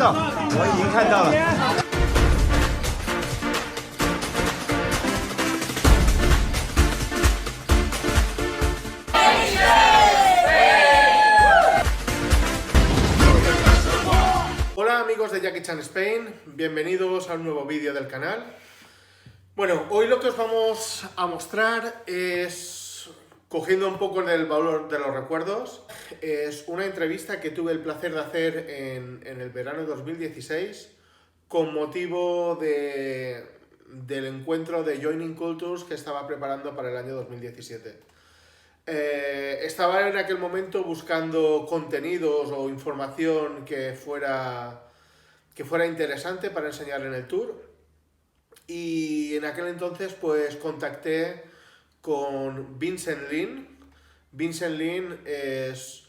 到，我已经看到了。Hola amigos de jackiechanspain, bienvenidos a un nuevo vídeo del canal. Bueno, hoy lo que os vamos a mostrar es, cogiendo un poco del valor de los recuerdos, es una entrevista que tuve el placer de hacer en el verano de 2016 con motivo del encuentro de Joining Cultures que estaba preparando para el año 2017. Estaba en aquel momento buscando contenidos o información que fuera interesante para enseñar en el tour, y en aquel entonces pues contacté con Vincent Lyn. Vincent Lyn es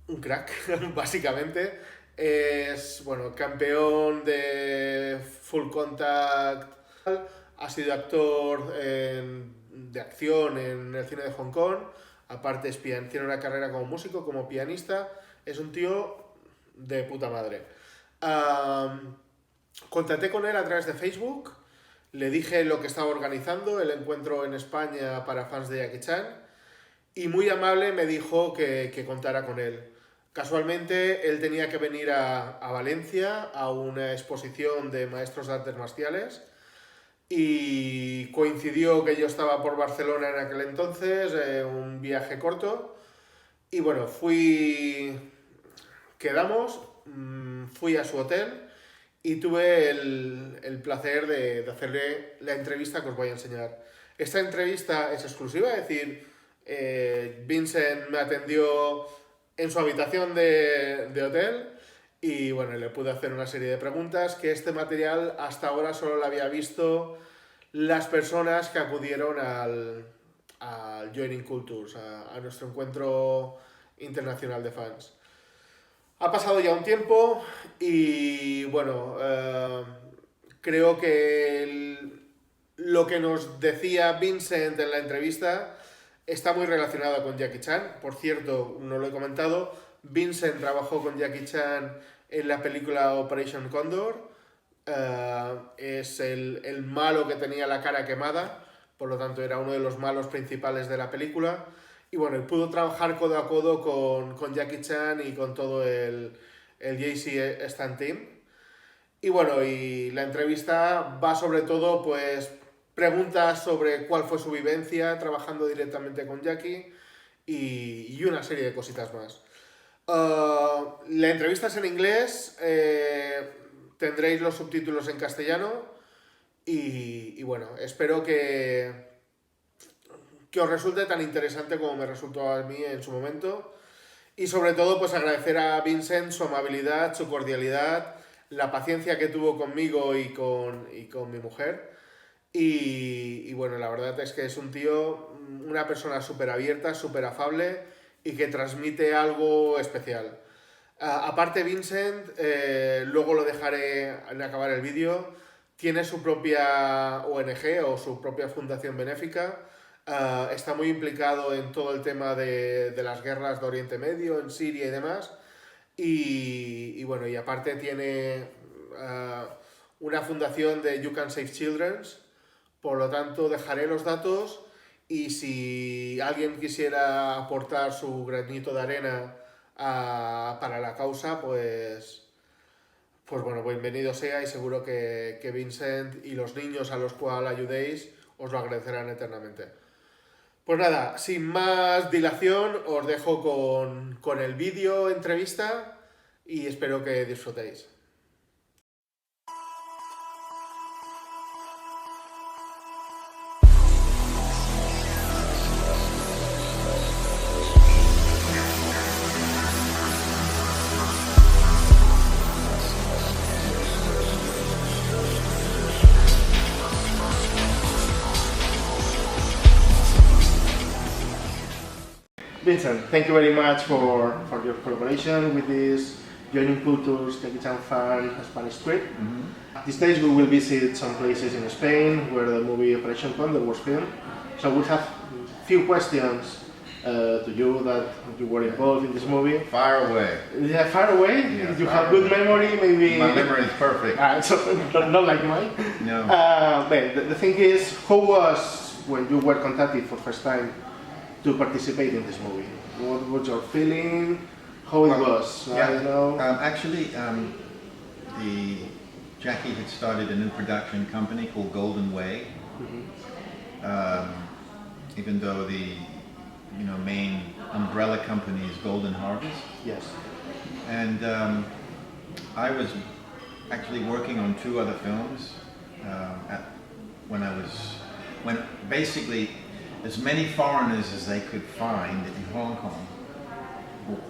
un crack, básicamente. Es, bueno, campeón de full contact, ha sido actor de acción en el cine de Hong Kong, aparte tiene una carrera como músico, como pianista, es un tío de puta madre. Contacté con él a través de Facebook, le dije lo que estaba organizando, el encuentro en España para fans de Jackie Chan, y muy amable me dijo que contara con él. Casualmente él tenía que venir a Valencia a una exposición de maestros de artes marciales, y coincidió que yo estaba por Barcelona en aquel entonces, un viaje corto, y bueno, quedamos, fui a su hotel y tuve el placer de hacerle la entrevista que os voy a enseñar. Esta entrevista es exclusiva, es decir, Vincent me atendió en su habitación de hotel y bueno, le pude hacer una serie de preguntas, que este material hasta ahora solo lo había visto las personas que acudieron al Joining Cultures, a nuestro encuentro internacional de fans. Ha pasado ya un tiempo y bueno, creo que lo que nos decía Vincent en la entrevista está muy relacionado con Jackie Chan. Por cierto, no lo he comentado, Vincent trabajó con Jackie Chan en la película Operation Condor. Es el malo que tenía la cara quemada, por lo tanto era uno de los malos principales de la película. Y bueno, pudo trabajar codo a codo con Jackie Chan y con todo el JC Stunt Team. Y bueno, y la entrevista va sobre todo, pues, preguntas sobre cuál fue su vivencia trabajando directamente con Jackie y una serie de cositas más. La entrevista es en inglés, tendréis los subtítulos en castellano y bueno, espero que os resulte tan interesante como me resultó a mí en su momento, y sobre todo pues agradecer a Vincent su amabilidad, su cordialidad, la paciencia que tuvo conmigo y con mi mujer, y bueno, la verdad es que es un tío, una persona súper abierta, súper afable y que transmite algo especial. Aparte Vincent, luego lo dejaré en acabar el vídeo, tiene su propia ONG o su propia fundación benéfica. Está muy implicado en todo el tema de las guerras de Oriente Medio, en Siria y demás, y bueno, y aparte tiene una fundación de You Can Save Children. Por lo tanto dejaré los datos, y si alguien quisiera aportar su granito de arena para la causa, pues bueno, bienvenido sea, y seguro que Vincent y los niños a los cuales ayudéis os lo agradecerán eternamente. Pues nada, sin más dilación, os dejo con el vídeo entrevista y espero que disfrutéis. Vincent, thank you very much for your collaboration with this Joining Cultures Jackie Chan fan Spanish trip. These days we will visit some places in Spain where the movie Operation Condor was filmed. So we have a few questions to you that you were involved in this movie? Far away. Yeah, far away? Yeah, You far have good away. memory, maybe? My memory is perfect. So, not like mine? No. But the thing is, how was when you were contacted for first time to participate in this movie? What was your feeling? How it was? Yeah. You know? Actually, Jackie had started a new production company called Golden Way. Even though the main umbrella company is Golden Harvest. Yes. And I was actually working on 2 other films when basically as many foreigners as they could find in Hong Kong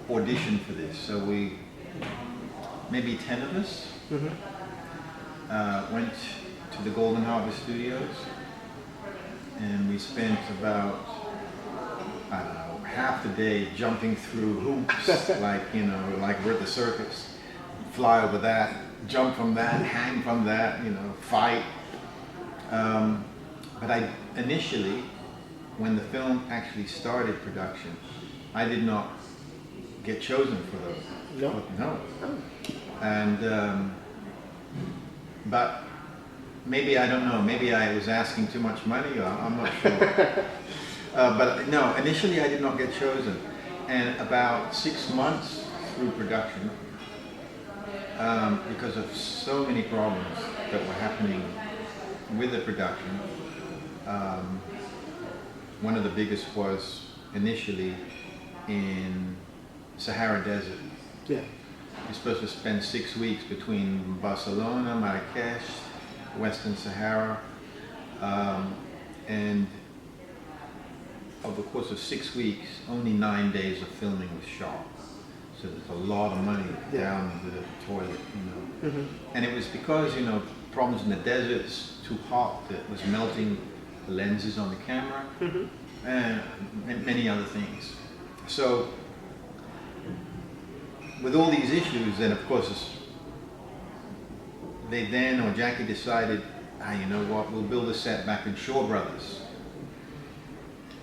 auditioned for this. So maybe 10 of us went to the Golden Harvest Studios, and we spent about, I don't know, half the day jumping through hoops, like we're at the circus. Fly over that, jump from that, hang from that, fight. But initially, when the film actually started production, I did not get chosen for those. No. And, but maybe, I don't know, maybe I was asking too much money, or I'm not sure. But no, initially I did not get chosen. And about 6 months through production, because of so many problems that were happening with the production, one of the biggest was initially in Sahara Desert. Yeah. You're supposed to spend 6 weeks between Barcelona, Marrakesh, Western Sahara, and over the course of 6 weeks, only 9 days of filming was shot. So there's a lot of money down the toilet, And it was because, problems in the deserts, too hot, that was melting the lenses on the camera, and many other things. So with all these issues, then of course, Jackie decided, you know what, we'll build a set back in Shaw Brothers.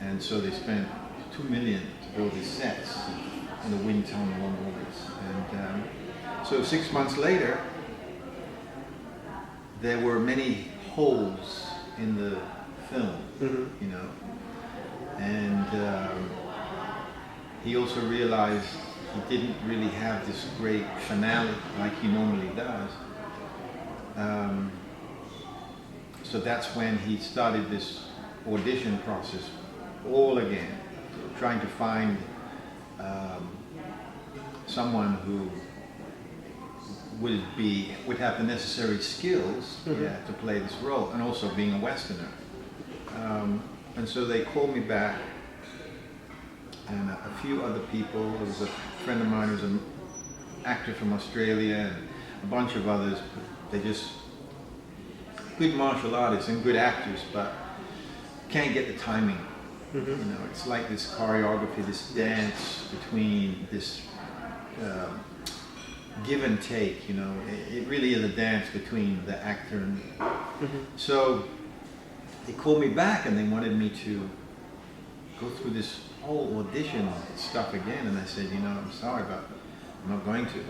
And so they spent $2 million to build these sets in the wind tunnel and all this. And so 6 months later, there were many holes in the film, And he also realized he didn't really have this great finale like he normally does. So that's when he started this audition process all again, trying to find someone who would have the necessary skills to play this role, and also being a Westerner. And so they called me back, and a few other people. There was a friend of mine who was an actor from Australia, and a bunch of others. They just good martial artists and good actors, but can't get the timing. It's like this choreography, this dance between this give and take. It really is a dance between the actor and. So they called me back, and they wanted me to go through this whole audition stuff again, and I said, I'm sorry, but I'm not going to.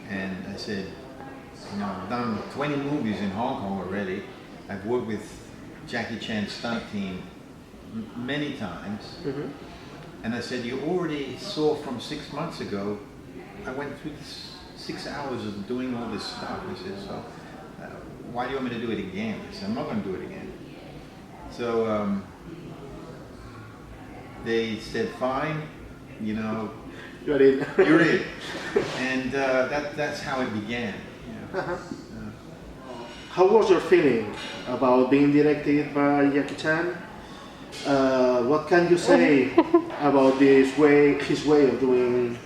And I said, I've done 20 movies in Hong Kong already. I've worked with Jackie Chan's stunt team many times. And I said, you already saw from 6 months ago, I went through this 6 hours of doing all this stuff. I said, so why do you want me to do it again? I said, I'm not going to do it again. So they said, fine, You're in. You're in. And that's how it began. How was your feeling about being directed by Jackie Chan? What can you say about his way of doing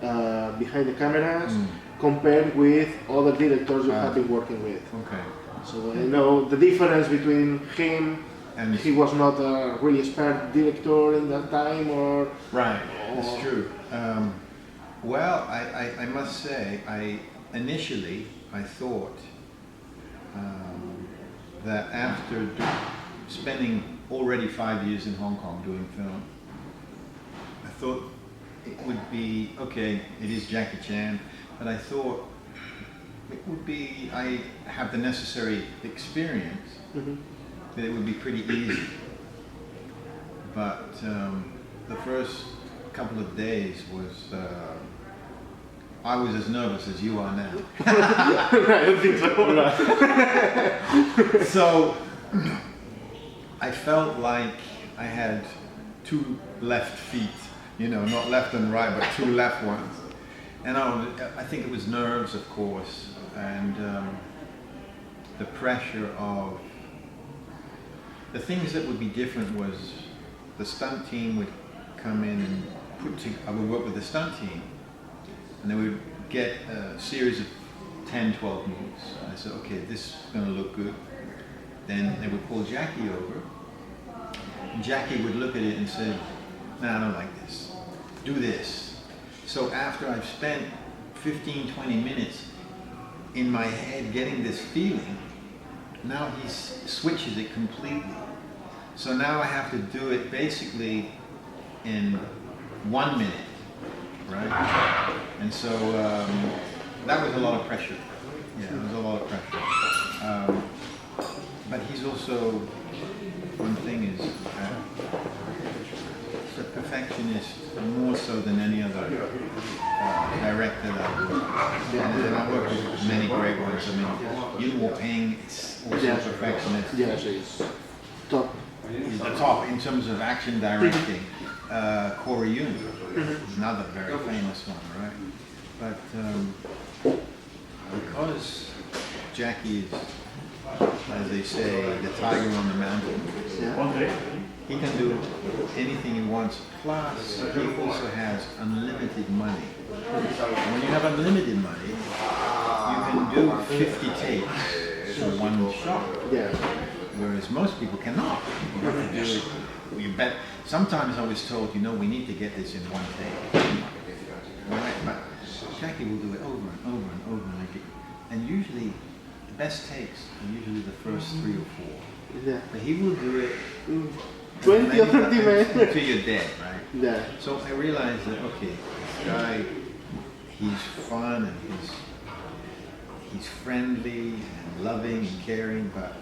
behind the cameras compared with other directors you have been working with? Okay. So I know the difference between him and he was not a really expert director in that time, or right. That's true. Well, I must say, initially I thought that after spending already 5 years in Hong Kong doing film. I thought it would be, okay, it is Jackie Chan, but I thought it would be, I have the necessary experience, that it would be pretty easy. But the first couple of days was, I was as nervous as you are now. I don't think so. So I felt like I had two left feet, you know, not left and right, but two left ones. And I think it was nerves, of course, and the pressure of, the things that would be different was the stunt team would come in and I would work with the stunt team, and they would get a series of 10, 12 moves. I said, okay, this is going to look good. Then they would pull Jackie over, and Jackie would look at it and say, no, I don't like this. Do this. So after I've spent 15, 20 minutes in my head getting this feeling, now he switches it completely. So now I have to do it basically in 1 minute, right? And so that was a lot of pressure. Yeah, it was a lot of pressure. But he's also, one thing is, he's a perfectionist more so than any other director that I've worked with. And I worked with many great ones. I mean, Yuen Woo-ping is also a perfectionist. Yes, he's top. He's the top in terms of action directing. Corey Yuen, another very famous one, right? But because Jackie is, as they say, the tiger on the mountain, he can do anything he wants. Plus, he also has unlimited money. And when you have unlimited money, you can do 50 takes for one shot. Yeah. Whereas most people cannot. You have to do it. You bet. Sometimes I was told, you know, we need to get this in one take. Right, but Jackie will do it over and over and over and again. And usually, the best takes are usually the first 3 or 4. Yeah. But he will do it 20 or 30 minutes. until you're dead, right? Yeah. So I realized that, okay, this guy, he's fun and he's friendly and loving and caring, but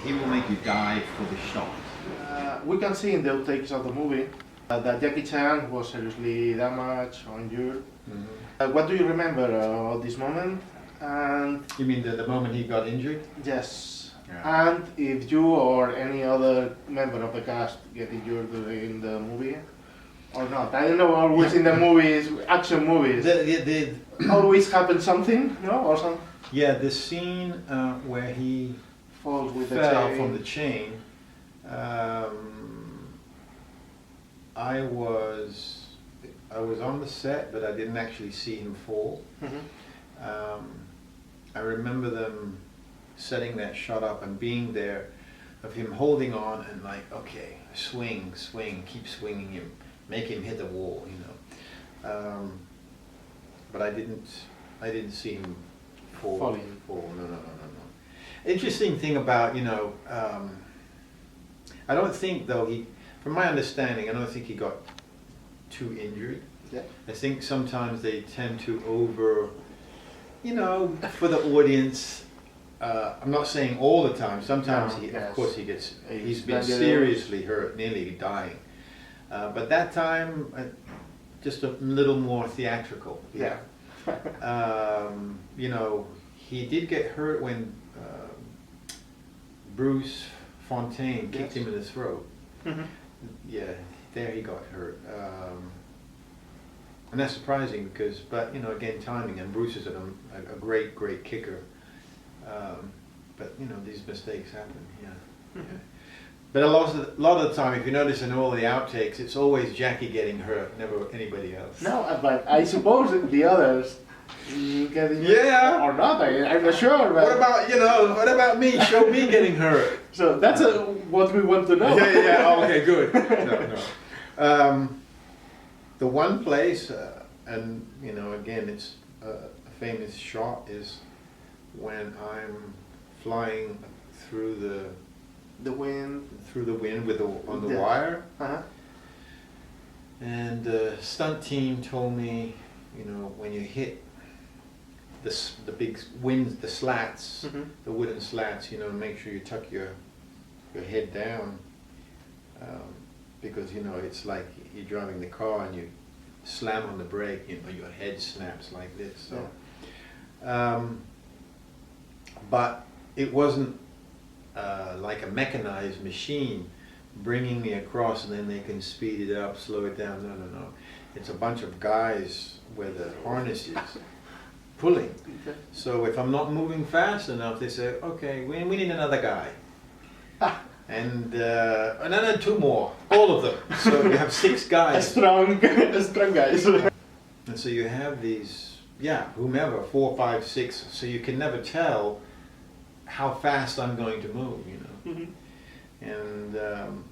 he will make you dive for the shot. We can see in the outtakes of the movie that Jackie Chan was seriously damaged or injured. What do you remember about this moment? And You mean the moment he got injured? yes, Yeah. and if you or any other member of the cast get injured during the movie or not? I don't know. Always in the movies, action movies, always happens something, no, or something. Yeah, the scene where he Falls with the fell chain. from the chain. I was on the set, but I didn't actually see him fall. I remember them setting that shot up and being there, of him holding on and like, okay, swing, swing, keep swinging him, make him hit the wall, you know. But I didn't see him fall. No. Interesting thing about, you know, I don't think though from my understanding, I don't think he got too injured. Yeah. I think sometimes they tend to you know, for the audience. I'm not saying all the time. Sometimes No, of course he's been dangerous. seriously hurt, nearly dying. But that time, just a little more theatrical. Yeah. You know, he did get hurt when Bruce Fontaine kicked him in the throat. Yeah, there he got hurt. And that's surprising because, but you know, again, timing, and Bruce is a great kicker. But you know, these mistakes happen, yeah. But a lot of the time, if you notice in all the outtakes, it's always Jackie getting hurt, never anybody else. No, but I suppose the others getting Yeah. or not. I'm not sure. But What about me? Show me getting hurt. so that's what we want to know. Yeah. Oh, okay, good. No. The one place, and you know, again, it's a famous shot, is when I'm flying through the wind. through the wind with on the Yeah. wire. Uh-huh. And the stunt team told me, when you hit the big winds, the slats, Mhm. the wooden slats, make sure you tuck your head down, because it's like you're driving the car and you slam on the brake, your head snaps like this. So, but it wasn't like a mechanized machine bringing me across and then they can speed it up, slow it down. No. It's a bunch of guys where the harness is pulling. Okay. So if I'm not moving fast enough, they say, okay, we need another guy. And then 2 more, all of them. So you have 6 guys. Strong guys. And so you have these, whomever, 4, 5, 6. So you can never tell how fast I'm going to move, Mhm. And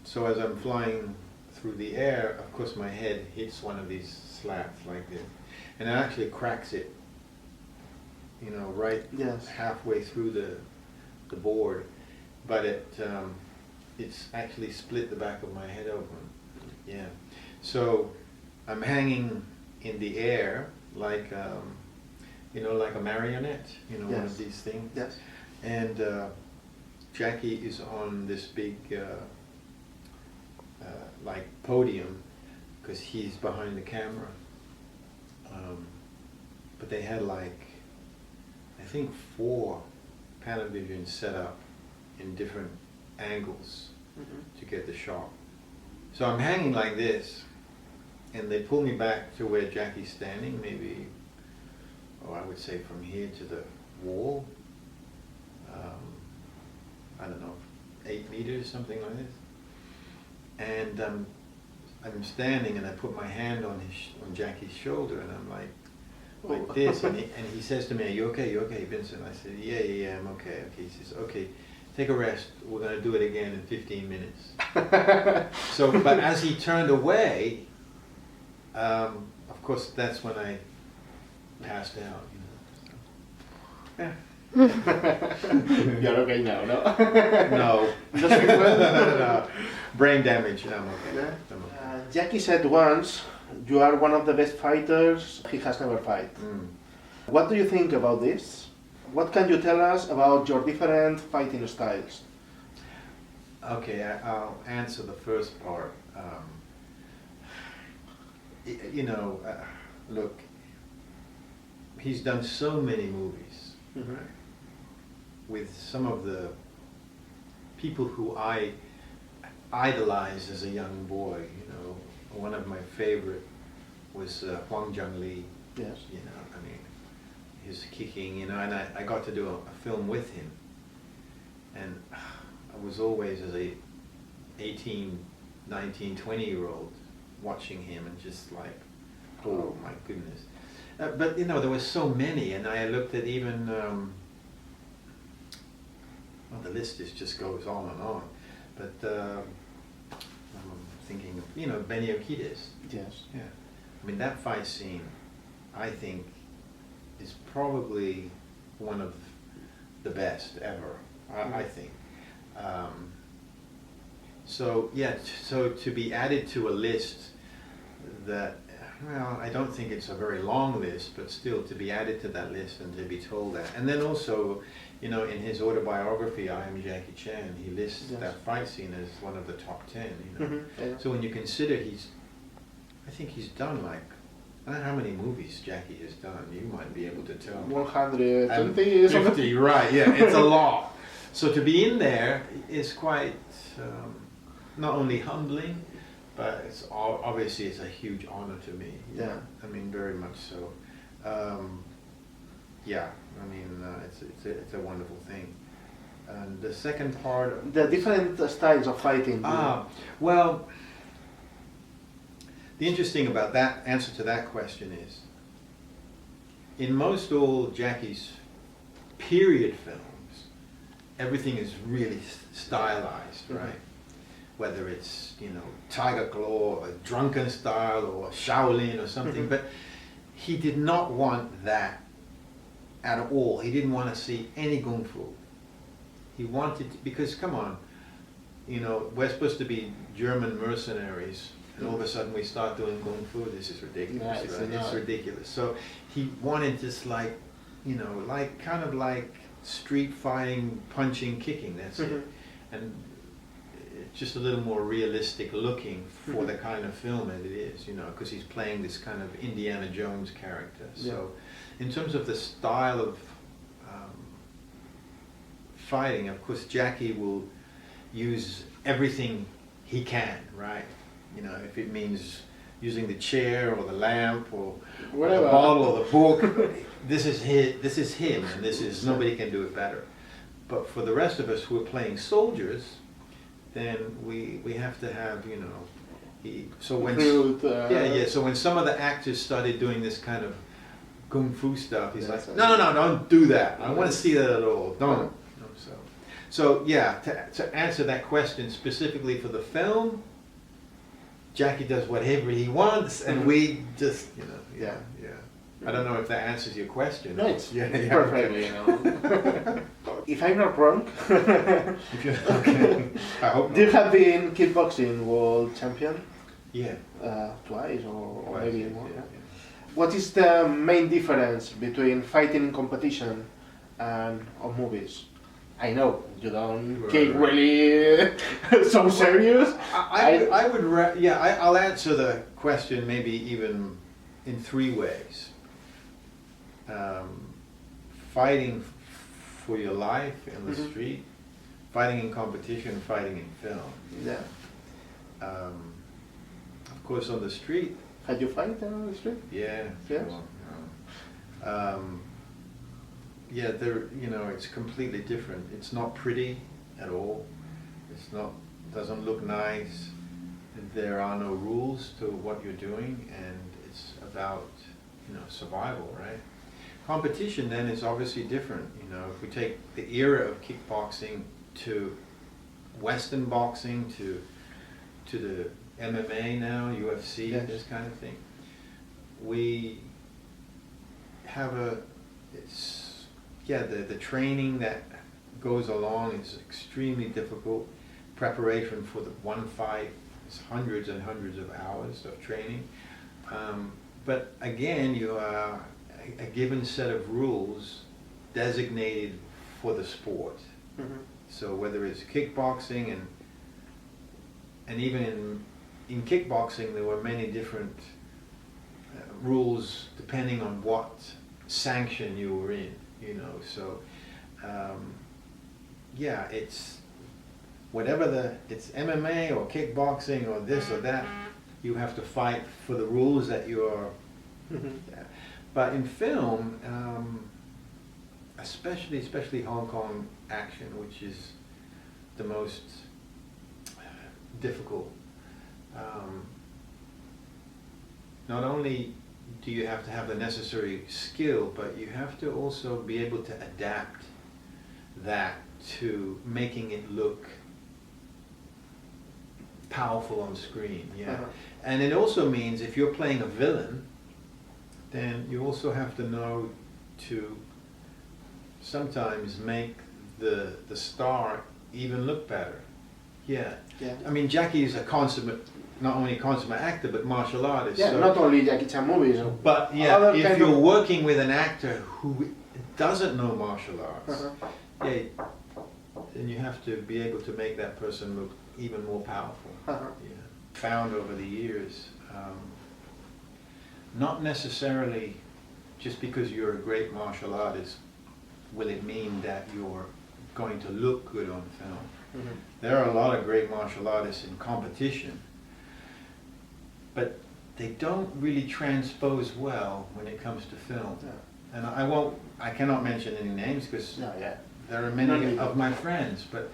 so as I'm flying through the air, of course my head hits one of these slats like this. And it actually cracks it, right Yes. halfway through the board. But it's actually split the back of my head open. Yeah. So I'm hanging in the air like, like a marionette, one Yes. of these things. Yes. And Jackie is on this big like podium because he's behind the camera. But they had I think 4 Panavisions set up in different angles to get the shot. So I'm hanging like this, and they pull me back to where Jackie's standing, maybe, I would say from here to the wall. I don't know, 8 meters, something like this. And I'm standing, and I put my hand on Jackie's shoulder, and I'm like this, and he says to me, "Are you okay? You okay, Vincent?" I said, "Yeah, I'm okay." Okay, he says, "Okay, take a rest. We're going to do it again in 15 minutes." So, but as he turned away, of course, that's when I passed out. Yeah. You're okay now, no? No. No. Brain damage. I'm okay. Yeah. I'm okay. Jackie said once, "You are one of the best fighters he has never fight." What do you think about this? What can you tell us about your different fighting styles? Okay, I'll answer the first part. Look, he's done so many movies, right? With some of the people who I idolized as a young boy. One of my favorite was Huang Zhengli. Yes. His kicking, and I got to do a film with him. And I was always, as a 18, 19, 20-year-old, watching him and just like, oh my goodness. But there were so many, and I looked at even, the list just goes on and on. But I'm thinking of, Benio Kiedis. Yes. Yeah. I mean, that fight scene, I think, is probably one of the best ever, I think. So to be added to a list that, I don't think it's a very long list, but still to be added to that list and to be told that. And then also, in his autobiography, I Am Jackie Chan, he lists that fight scene as one of the top 10, Yeah. So when you consider I think he's done I don't know how many movies Jackie has done. You might be able to tell. 120 50, right, yeah, it's a lot. So to be in there is quite, not only humbling, but it's obviously it's a huge honor to me. Yeah. I mean, very much so. It's a wonderful thing. And the second part... The different styles of fighting. Well, the interesting about that answer to that question is, in most old Jackie's period films, everything is really stylized, right? Whether it's, Tiger Claw, or Drunken Style, or Shaolin or something, but he did not want that at all. He didn't want to see any Kung Fu. He wanted, because come on, we're supposed to be German mercenaries, and all of a sudden we start doing kung fu. This is ridiculous. Yeah, Right? It's ridiculous. So he wanted just like, kind of like street fighting, punching, kicking. That's it. And it's just a little more realistic looking for the kind of film that it is, because he's playing this kind of Indiana Jones character. So in terms of the style of fighting, of course, Jackie will use everything he can, right? If it means using the chair or the lamp or Whatever. the bottle or the book, this is him, and nobody can do it better. But for the rest of us who are playing soldiers, then we have to have, so when so when some of the actors started doing this kind of kung fu stuff, he's like, no, don't do that. I don't want to see that at all. Don't. So yeah, to answer that question specifically for the film, Jackie does whatever he wants, and we just, yeah. I don't know if that answers your question. No, it's perfectly. If I'm not wrong, okay. I hope you have been kickboxing world champion. Yeah. Twice or Twice, maybe yes, more. yeah. What is the main difference between fighting in competition and on movies? I know you don't get really so serious. I'll answer the question maybe even in 3 ways. Fighting for your life in the street, fighting in competition, fighting in film. Yeah. Of course, on the street. Had you fight on the street? Yeah. Yes. It's completely different. It's not pretty at all. Doesn't look nice. There are no rules to what you're doing, and it's about, survival, right? Competition then is obviously different. If we take the era of kickboxing to Western boxing to the MMA now, UFC, this kind of thing, we have the training that goes along is extremely difficult. Preparation for the one fight is hundreds and hundreds of hours of training. But again, you are a given set of rules designated for the sport. So whether it's kickboxing and even in kickboxing, there were many different rules depending on what sanction you were in. So it's whatever it's MMA or kickboxing or this or that, you have to fight for the rules that you're. But in film, especially Hong Kong action, which is the most difficult. Not only do you have to have the necessary skill, but you have to also be able to adapt that to making it look powerful on screen. And it also means if you're playing a villain, then you also have to know to sometimes make the star even look better. I mean, Jackie is not only a consummate actor, but martial artist. Yeah, so not only Jackie Chan movies. But if you're working with an actor who doesn't know martial arts, then you have to be able to make that person look even more powerful. Found over the years, not necessarily just because you're a great martial artist will it mean that you're going to look good on film. There are a lot of great martial artists in competition, but they don't really transpose well when it comes to film. And I cannot mention any names because there are many of my friends, but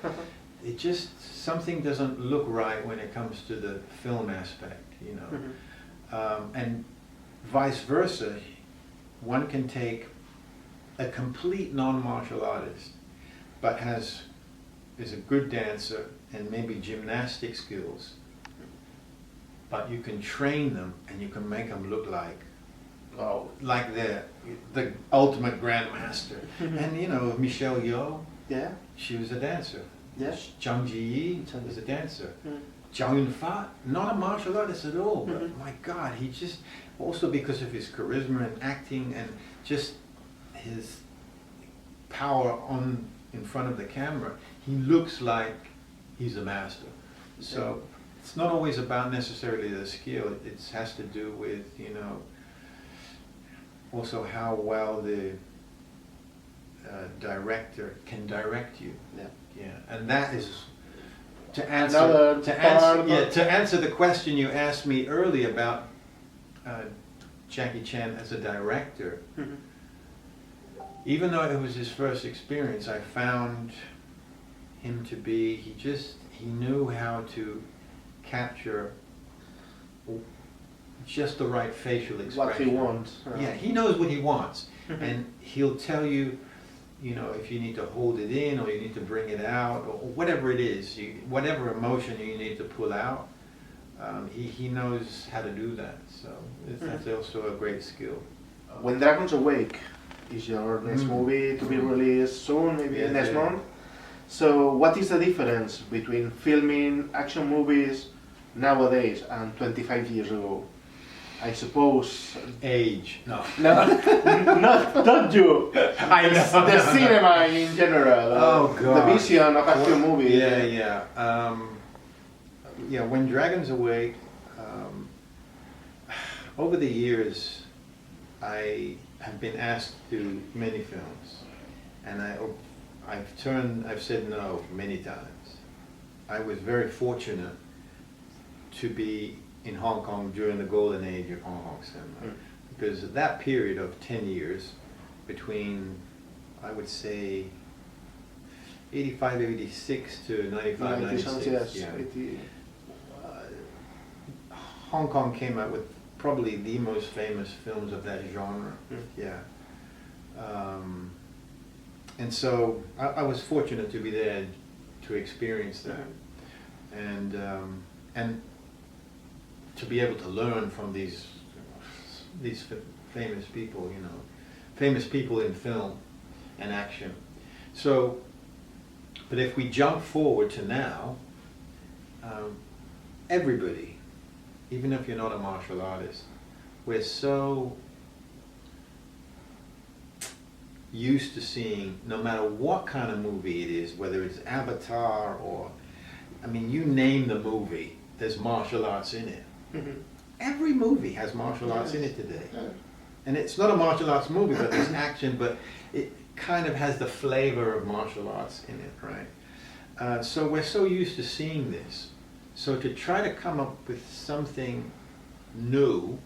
it just, something doesn't look right when it comes to the film aspect, and vice versa. One can take a complete non-martial artist, but is a good dancer and maybe gymnastic skills, but you can train them and you can make them look like the ultimate grandmaster. And Michelle Yeoh, she was a dancer. Yes. Zhang Jiyi was a dancer. Zhao Yunfa, not a martial artist at all, but my God, he just, also because of his charisma and acting and just his power on in front of the camera, he looks like he's a master. So it's not always about necessarily the skill. It has to do with, you know, also how well the director can direct you. Yeah, and that is to answer the question you asked me earlier about Jackie Chan as a director. Even though it was his first experience, I found him to be, he knew how to capture just the right facial expression. What he wants. Yeah, he knows what he wants. And he'll tell you, you know, if you need to hold it in or you need to bring it out or whatever it is, whatever emotion you need to pull out, he knows how to do that. So that's also a great skill. When Dragons Awake is your next movie to be released soon, maybe next month. So what is the difference between filming action movies nowadays and 25 years ago? I suppose... Age. No. No, not you. I know. The cinema in general. Oh, God. The vision of action movies. Yeah. When Dragons Awake, over the years, I have been asked to do many films, and I've said no many times. I was very fortunate to be in Hong Kong during the golden age of Hong Kong cinema, because at that period of 10 years, between, I would say, 85, 86 to 95, 96, yes. Hong Kong came out with probably the most famous films of that genre. And so I was fortunate to be there to experience that, and to be able to learn from these famous people, you know, famous people in film and action. So, but if we jump forward to now, everybody, even if you're not a martial artist, we're so used to seeing, no matter what kind of movie it is, whether it's Avatar or, I mean, you name the movie, there's martial arts in it. Every movie has martial arts in it today. And it's not a martial arts movie, but there's action, but it kind of has the flavor of martial arts in it, right? So we're so used to seeing this. So to try to come up with something new,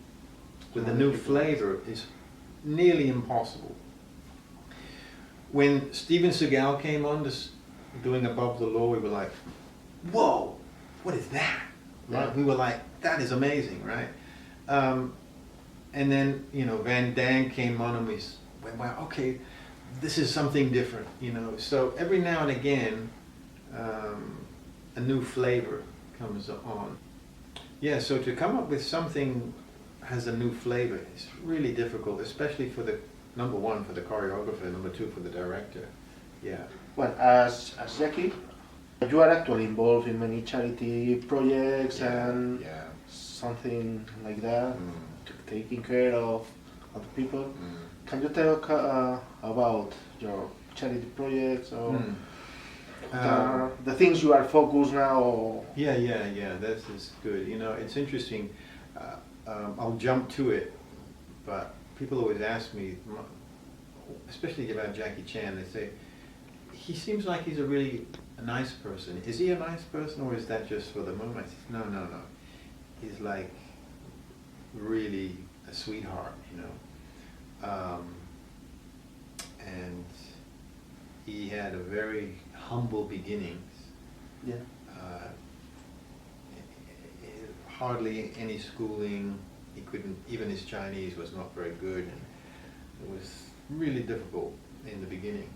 with a new flavor, is nearly impossible. When Steven Seagal came on doing Above the Law, we were like, whoa, what is that? Right? We were like, that is amazing, right? And then, you know, Van Damme came on and we went, wow, okay, this is something different, you know. So every now and again, a new flavor comes on. Yeah, so to come up with something has a new flavor, it's really difficult, especially for the, number one, for the choreographer, number two, for the director. Yeah. Well, as Jackie, you are actually involved in many charity projects and something like that, taking care of other people. Can you talk about your charity projects or the things you are focused now? Yeah, this is good. You know, it's interesting. I'll jump to it, but people always ask me, especially about Jackie Chan, they say, he seems like he's a nice person. Is he a nice person, or is that just for the moment? I said, no. He's like really a sweetheart, you know. And he had a very humble beginnings. Yeah. Hardly any schooling. He couldn't, even his Chinese was not very good, and it was really difficult in the beginning.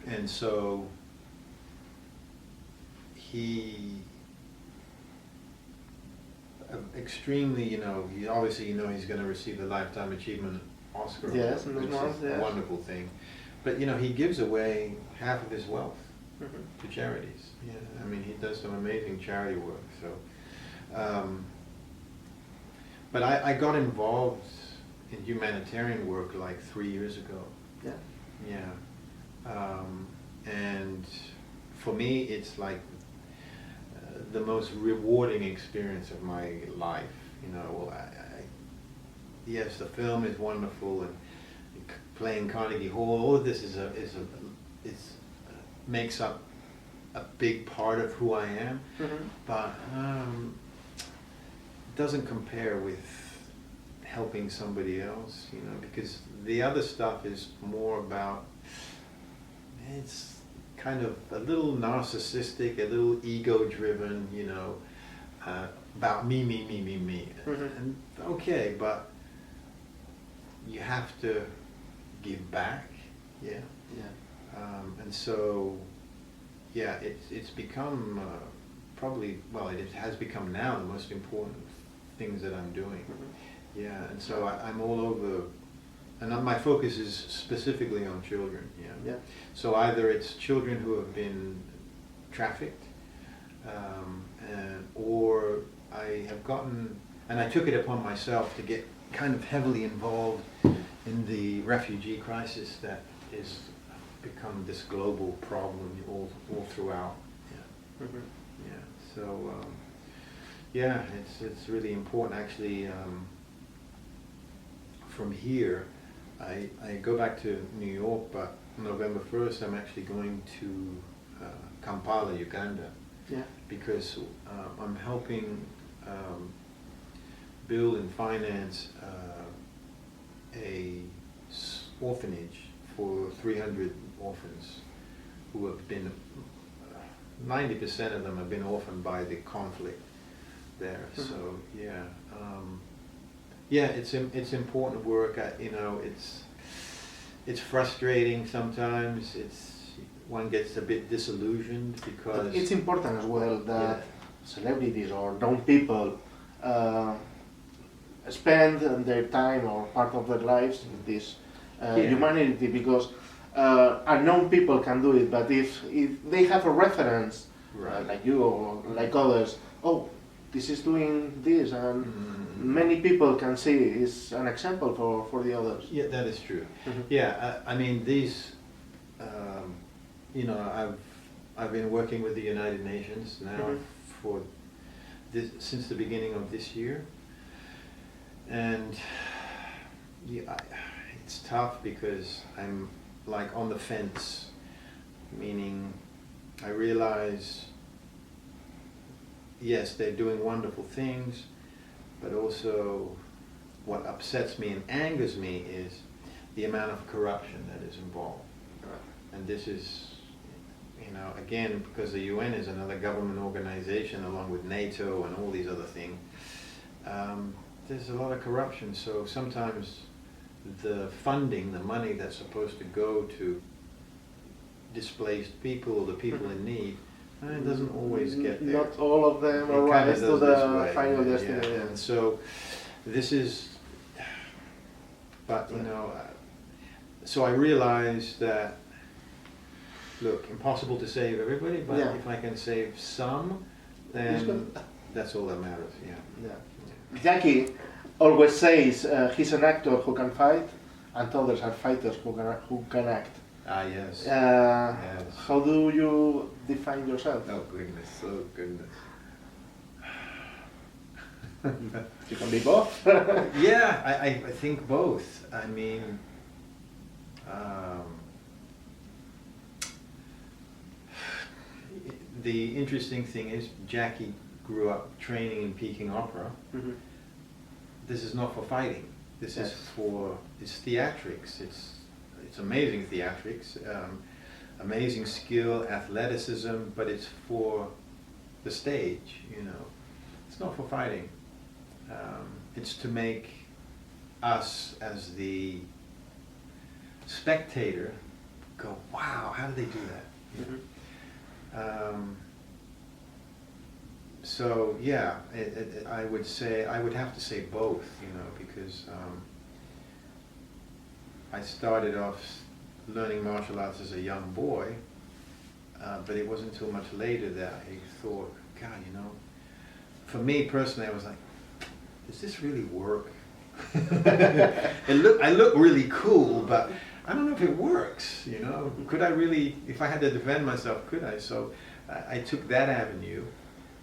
And so he extremely, you know, obviously, you know, he's going to receive the Lifetime Achievement Oscar. Yes, which is a wonderful thing. but you know, he gives away half of his wealth to charities. Yeah, I mean, he does some amazing charity work. So, but I got involved in humanitarian work like 3 years ago. Yeah. Yeah, and for me, it's like the most rewarding experience of my life. You know, yes, the film is wonderful, and playing Carnegie Hall, all of this makes up a big part of who I am, but it doesn't compare with helping somebody else, you know, because the other stuff is more about, it's kind of a little narcissistic, a little ego-driven, you know, about me. And okay, but you have to give back, yeah. And so, yeah, it's become probably, well, it has become now the most important things that I'm doing. Yeah, and so I'm all over, and my focus is specifically on children. Yeah. So either it's children who have been trafficked, or I have gotten, and I took it upon myself to get kind of heavily involved in the refugee crisis that is become this global problem all throughout. Yeah. Yeah. So yeah, it's really important actually. From here, I go back to New York, but November 1st I'm actually going to Kampala, Uganda, because I'm helping build and finance a orphanage for 300 orphans who have been, 90% of them have been orphaned by the conflict there. So yeah. Yeah, it's important work. You know, it's frustrating sometimes. One gets a bit disillusioned because it's important as well that celebrities or known people spend their time or part of their lives in this humanity, because unknown people can do it, but if they have a reference, like you or like others, oh, this is doing this, and many people can see is an example for the others. Yeah, that is true. Yeah, I mean, these, you know, I've been working with the United Nations now for since the beginning of this year, and yeah, it's tough because I'm like on the fence, meaning I realize, yes, they're doing wonderful things, but also what upsets me and angers me is the amount of corruption that is involved. And this is, you know, again, because the UN is another government organization along with NATO and all these other things, there's a lot of corruption. So sometimes the funding, the money that's supposed to go to displaced people or the people in need, it doesn't always get there. Not all of them arrive to the final destination. And so this is, but you know, so I realized that, look, impossible to save everybody, but if I can save some, then that's all that matters. Jackie always says he's an actor who can fight, and others are fighters who can act. Ah, yes. Yes. How do you define yourself? Oh goodness, oh goodness. You can be both. Yeah, I think both. I mean, the interesting thing is Jackie grew up training in Peking Opera. This is not for fighting. This is for, it's theatrics. It's amazing theatrics, amazing skill, athleticism, but it's for the stage, you know. It's not for fighting. It's to make us as the spectator go, wow, how did they do that? So yeah, I would say, I would have to say both, you know, because I started off learning martial arts as a young boy, but it wasn't until much later that I thought, God, you know, for me personally, I was like, does this really work? I look really cool, but I don't know if it works, you know. Could I really, if I had to defend myself, could I? So I took that avenue,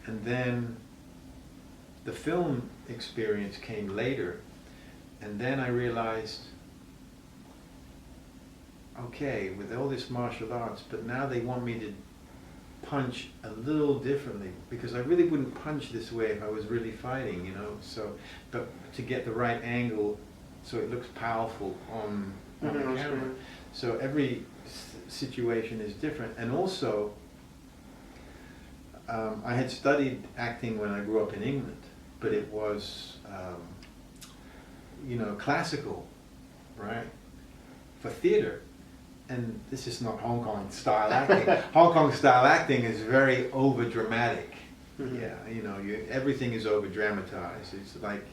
and then the film experience came later, and then I realized, okay, with all this martial arts, but now they want me to punch a little differently, because I really wouldn't punch this way if I was really fighting, you know. So, but to get the right angle, so it looks powerful on the camera. So every situation is different, and also I had studied acting when I grew up in England, but it was you know, classical, right, for theater. And this is not Hong Kong style acting. Hong Kong style acting is very over dramatic. Yeah, you know, everything is over dramatized. It's like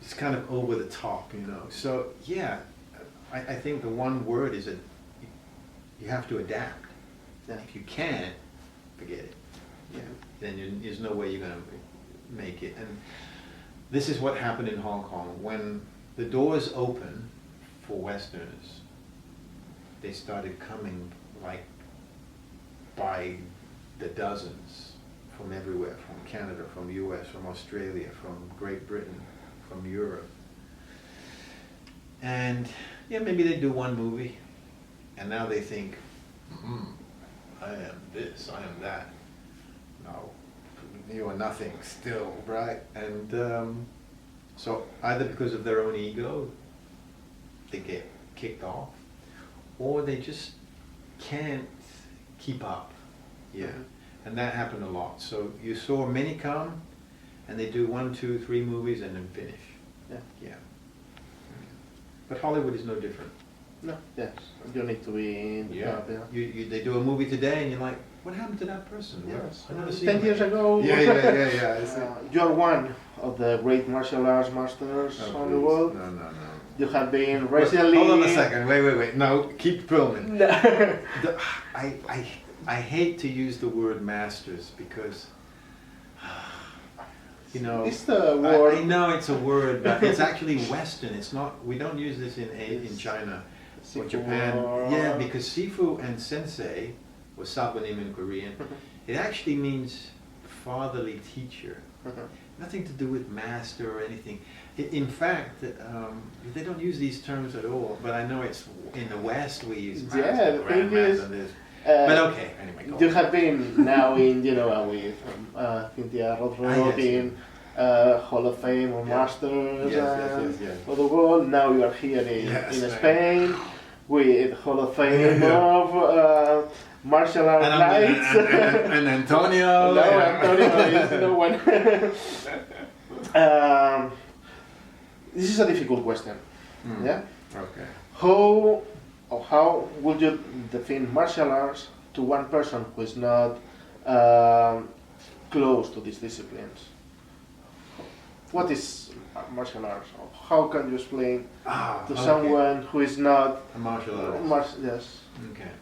it's kind of over the top, you know. So yeah, I think the one word is that you have to adapt. Yeah. If you can't, forget it. Yeah, then there's no way you're going to make it. And this is what happened in Hong Kong when the doors opened for Westerners. They started coming like by the dozens from everywhere, from Canada, from US, from Australia, from Great Britain, from Europe. And yeah, maybe they do one movie, and now they think, I am this, I am that. No, you are nothing still, right? And so either because of their own ego, they get kicked off, or they just can't keep up. Yeah, and that happened a lot. So you saw many come, and they do 1, 2, 3 movies and then finish. Yeah. Yeah. But Hollywood is no different. No. Yes. You need to be in the club, yeah. They do a movie today, and you're like, what happened to that person? Yes. I never see 10 him years again. ago. Yeah. You are one of the great martial arts masters on the world. No. You have been recently. Hold on a second. Wait. No, keep filming. I hate to use the word masters because, you know, It's the word. I know it's a word, but it's actually Western. It's not. We don't use this in China or Japan. Yeah, because Sifu and Sensei, or Sabanim in Korean, it actually means fatherly teacher. Nothing to do with master or anything. In fact, they don't use these terms at all. But I know it's in the West we use master, Yeah, the thing is, this. But okay, anyway. You have been now in Genoa with Cynthia Rothrock in Hall of Fame or Masters Yes. of the world. Now you are here in Spain with Hall of Fame of martial arts nights. And Antonio. No, Antonio is no one. This is a difficult question. Yeah. Okay. How would you define martial arts to one person who is not close to these disciplines? What is martial arts? How can you explain to someone who is not a martial artist? Yes. Okay.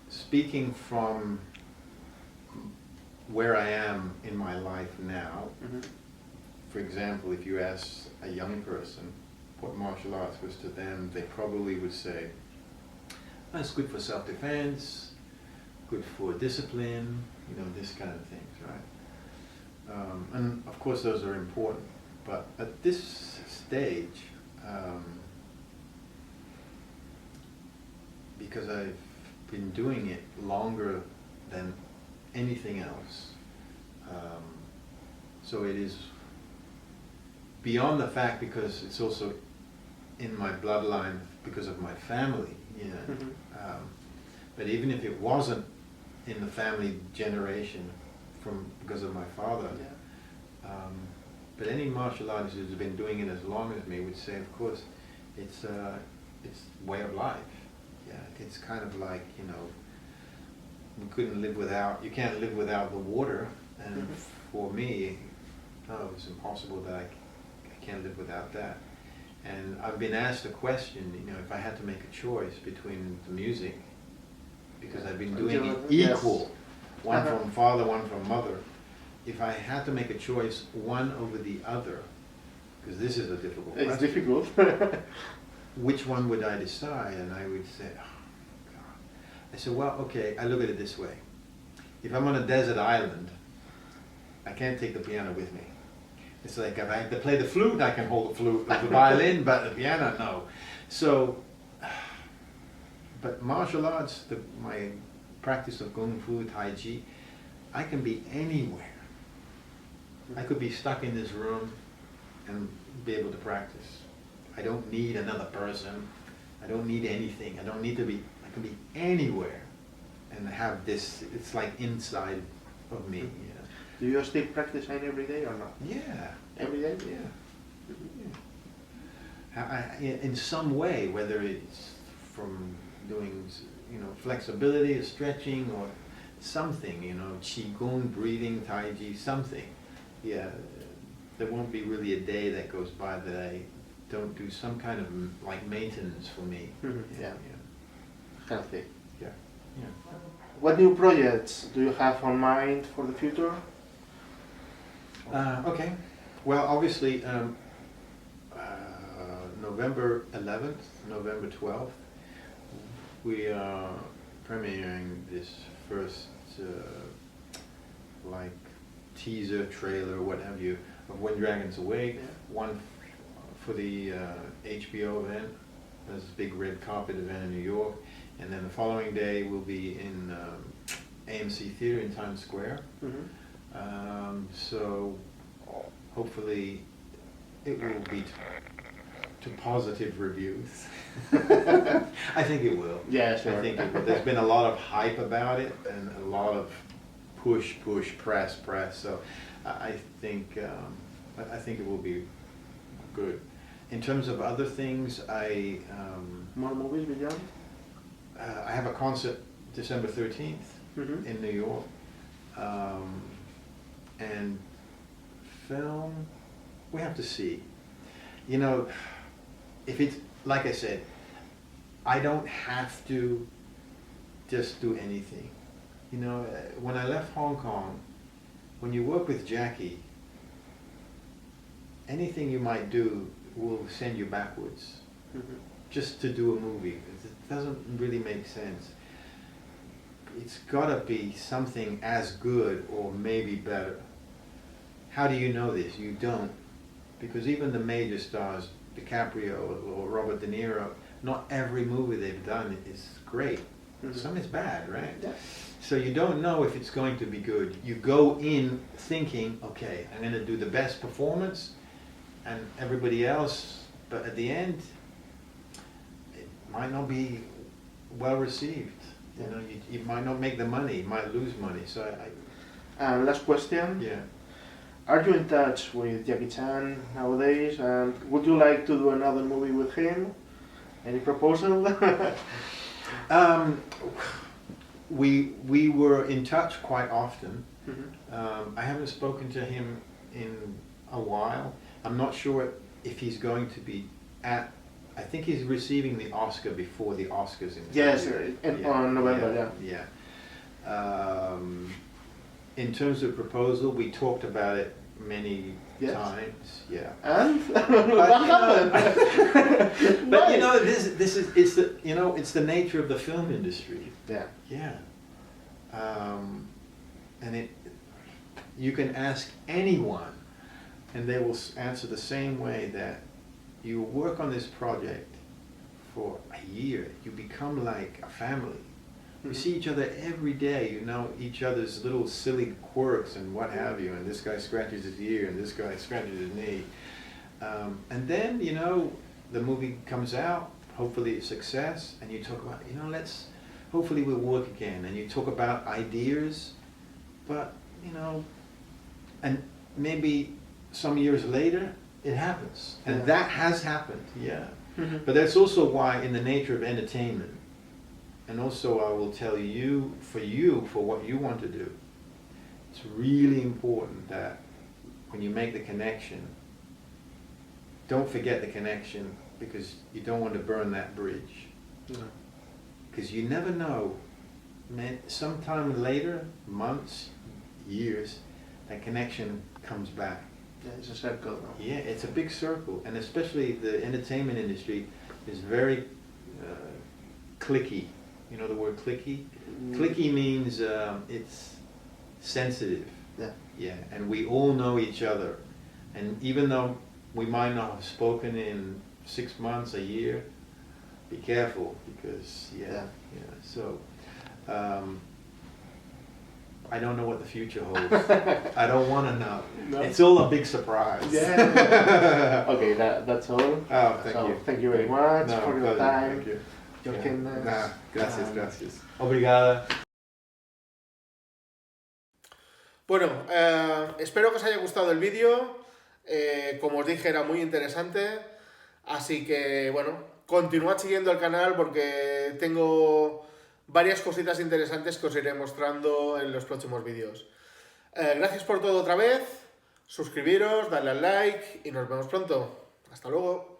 Speaking from where I am in my life now, for example, if you ask a young person what martial arts was to them, they probably would say, it's good for self-defense, good for discipline, you know, this kind of things, right? And of course those are important, but at this stage, because I've been doing it longer than anything else, so it is beyond the fact, because it's also in my bloodline because of my family, you know. But even if it wasn't in the family generation because of my father, but any martial artist who's been doing it as long as me would say, of course, it's way of life. Yeah, it's kind of like, you know, you can't live without the water, and for me, no, it's impossible that I can't live without that. And I've been asked a question, you know, if I had to make a choice between the music, because I've been doing it equal, one from father, one from mother. If I had to make a choice, one over the other, because this is a difficult question. It's difficult. Which one would I decide? And I would say, oh, God. I said, well, okay, I look at it this way. If I'm on a desert island, I can't take the piano with me. It's like if I have to play the flute, I can hold the flute, the violin, but the piano, no. So, but martial arts, my practice of Kung Fu, Tai Chi, I can be anywhere. I could be stuck in this room and be able to practice. I don't need another person. I don't need anything. I don't need to be, I can be anywhere and have this, it's like inside of me. Yeah. Do you still practice every day or not? Yeah. Every day? Yeah. In some way, whether it's from doing, you know, flexibility or stretching or something, you know, qigong, breathing, tai chi, something. Yeah, there won't be really a day that goes by that I don't do some kind of like maintenance for me. Yeah. Healthy. Yeah. Yeah. What new projects do you have on mind for the future? Okay. Well, obviously, November 11th, November 12th, we are premiering this first like teaser, trailer, what have you, of When Dragons Awake. One for the HBO event. There's this big red carpet event in New York, and then the following day we'll be in AMC Theater in Times Square. So hopefully it will be to positive reviews. I think it will. Yeah, sure. I think it will. There's been a lot of hype about it and a lot of push, press. So I think it will be good. In terms of other things, More movies beyond? I have a concert December 13th in New York. And film, we have to see. You know, if it's, like I said, I don't have to just do anything. You know, when I left Hong Kong, when you work with Jackie, anything you might do will send you backwards. Just to do a movie, it doesn't really make sense. It's gotta be something as good or maybe better. How do you know this? You don't. Because even the major stars, DiCaprio or Robert De Niro, not every movie they've done is great. Some is bad, right? Yeah. So you don't know if it's going to be good. You go in thinking, okay, I'm going to do the best performance, and everybody else, but at the end, it might not be well received. You know, you might not make the money, you might lose money. So last question. Yeah. Are you in touch with Jackie Chan nowadays? And would you like to do another movie with him? Any proposal? We were in touch quite often. I haven't spoken to him in a while. I'm not sure if he's going to be at. I think he's receiving the Oscar before the Oscars in Yes, February. on November. Yeah. In terms of proposal, we talked about it many times. Yeah. And what happened? But you know, it's the nature of the film industry. Yeah. Yeah. And you can ask anyone, and they will answer the same way, that you work on this project for a year, you become like a family. You see each other every day, you know each other's little silly quirks and what have you, and this guy scratches his ear and this guy scratches his knee. And then, you know, the movie comes out, hopefully it's a success, and you talk about, you know, hopefully we'll work again, and you talk about ideas, but, you know, and maybe some years later, it happens. And that has happened, yeah. But that's also why, in the nature of entertainment, and also I will tell you, for what you want to do, it's really important that when you make the connection, don't forget the connection, because you don't want to burn that bridge. Because you never know, man, sometime later, months, years, that connection comes back. Yeah, it's a circle. No? Yeah, it's a big circle, and especially the entertainment industry is very cliquey. You know the word cliquey? Cliquey means it's sensitive. Yeah. Yeah, and we all know each other. And even though we might not have spoken in 6 months, a year, be careful, because so I don't know what the future holds. I don't want to know. No? It's all a big surprise. Yeah. Okay, that's all. Oh, thank you. Thank you very much No, for your time. Thank you. Your kindness. Nah, gracias. Obrigada. Bueno, espero que os haya gustado el vídeo. Como os dije, era muy interesante. Así que, bueno, continuad siguiendo el canal porque tengo varias cositas interesantes que os iré mostrando en los próximos vídeos. Gracias por todo otra vez. Suscribiros, dadle al like y nos vemos pronto. Hasta luego.